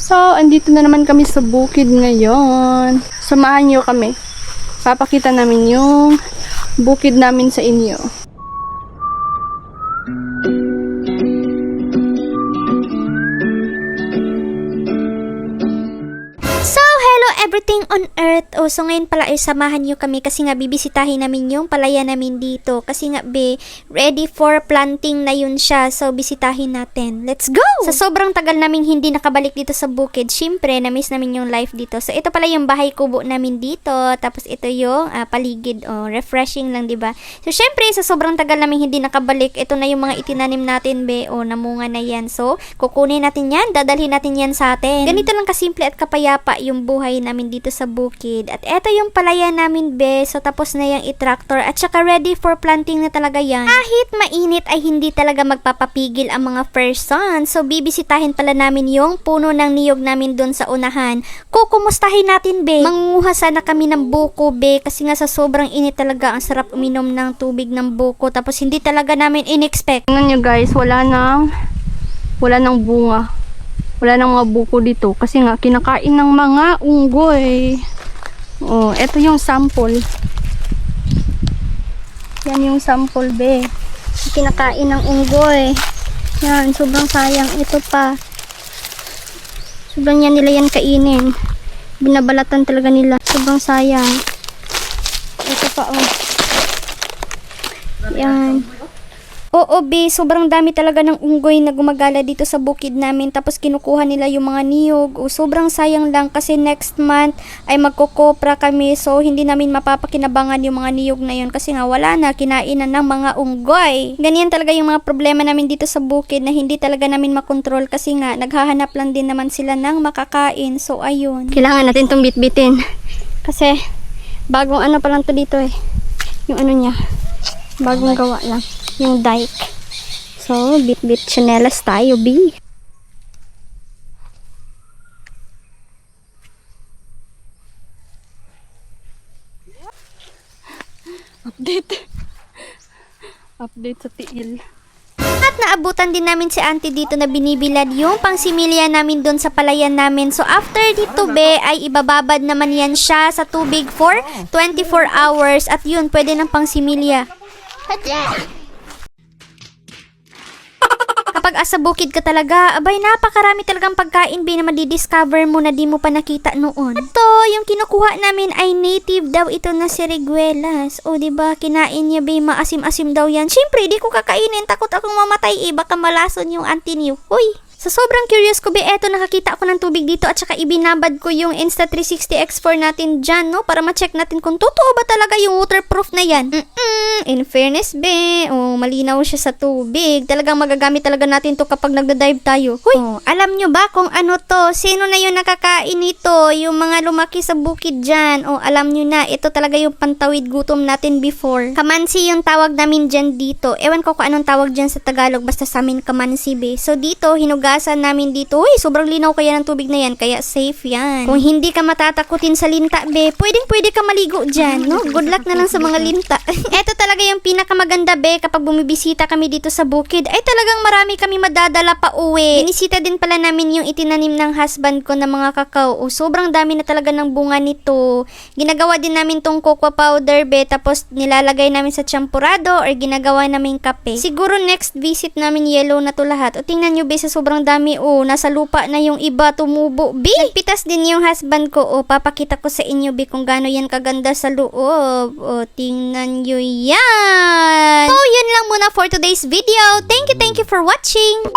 So, andito na naman kami sa bukid ngayon. Samahan niyo kami. Papakita namin yung bukid namin sa inyo. Everything on earth. So ngayon pala ay samahan nyo kami kasi nga bibisitahin namin yung palaya namin dito. Kasi nga ready for planting na yun siya. So bisitahin natin. Let's go! Sa sobrang tagal namin hindi nakabalik dito sa bukid, syempre na-miss namin yung life dito. So ito pala yung bahay kubo namin dito. Tapos ito yung paligid. Refreshing lang, diba? So syempre sa sobrang tagal namin hindi nakabalik, ito na yung mga itinanim natin, namunga na yan. So kukunin natin yan, dadalhin natin yan sa atin. Ganito lang kasimple at kapayapa yung buhay namin dito sa bukid. At eto yung palaya namin, So tapos na yung i-tractor at saka ready for planting na talaga yan. Kahit mainit ay hindi talaga magpapapigil ang mga person. So bibisitahin pala namin yung puno ng niyog namin doon sa unahan. Kukumustahin natin, Mangunguha sana kami ng buko, kasi nga sa sobrang init talaga ang sarap uminom ng tubig ng buko. Tapos hindi talaga namin in-expect. Tingnan nyo guys, wala nang bunga. Wala nang mga buko dito kasi nga kinakain ng mga unggoy. Ito yung sample. Yan yung sample, Kinakain ng unggoy. Yan, sobrang sayang. Ito pa. Sobrang yan nila yan kainin. Binabalatan talaga nila. Sobrang sayang. Ito pa, Yan. Oo, sobrang dami talaga ng unggoy na gumagala dito sa bukid namin. Tapos kinukuha nila yung mga niyog. Sobrang sayang lang kasi next month ay magkokopra kami. So, hindi namin mapapakinabangan yung mga niyog na yun. Kasi nga wala na, kinainan ng mga unggoy. Ganyan talaga yung mga problema namin dito sa bukid na hindi talaga namin makontrol. Kasi nga, naghahanap lang din naman sila ng makakain. So, ayun. Kailangan natin itong bitbitin. Kasi, bagong pa lang to dito Yung niya. Bagong gawa lang. Yung dike. So, bit-bit chanelas tayo, Update sa tiil. At naabutan din namin si auntie dito na binibilad yung pangsimilya namin doon sa palayan namin. So after dito, ay ibababad naman yan siya sa tubig for 24 hours. At yun, pwede ng pangsimilya. Kapag asa bukid ka talaga, napakarami talagang pagkain, na madidiscover mo na di mo pa nakita noon. Ito, yung kinukuha namin ay native daw ito na siriguelas. Diba, kinain niya, maasim-asim daw yan. Siyempre, di ko kakainin, takot akong mamatay, baka malason yung auntie niyo. Sa sobrang curious ko, eto nakakita ako ng tubig dito at saka ibinabad ko yung Insta360 X4 natin dyan, para ma-check natin kung totoo ba talaga yung waterproof na yan. In fairness, malinaw siya sa tubig. Talagang magagamit talaga natin to kapag nagda-dive tayo. Alam nyo ba kung ano to? Sino na yung nakakain nito? Yung mga lumaki sa bukid dyan. Alam nyo na, ito talaga yung pantawid gutom natin before. Kamansi yung tawag namin dyan dito. Ewan ko kung anong tawag dyan sa Tagalog, basta sa amin kamansi, So dito, hinugasan namin dito. Sobrang linaw kaya ng tubig na yan, kaya safe yan. Kung hindi ka matatakutin sa linta, pwede ka maligo dyan, no? Good luck na lang sa mga linta. Eto talaga yung pinakamaganda, kapag bumibisita kami dito sa bukid, ay talagang marami kami madadala pa uwi. Binisita din pala namin yung itinanim ng husband ko na mga kakao. Sobrang dami na talaga ng bunga nito. Ginagawa din namin tong cocoa powder, tapos nilalagay namin sa champurado or ginagawa namin kape. Siguro next visit namin yellow na to lahat. Tingnan nyo, sa sobrang dami, nasa lupa na yung iba tumubo, Nagpitas din yung husband ko, papakita ko sa inyo, kung gaano yan kaganda sa loob. Tingnan nyo yan. So, yun lang muna for today's video. Thank you for watching.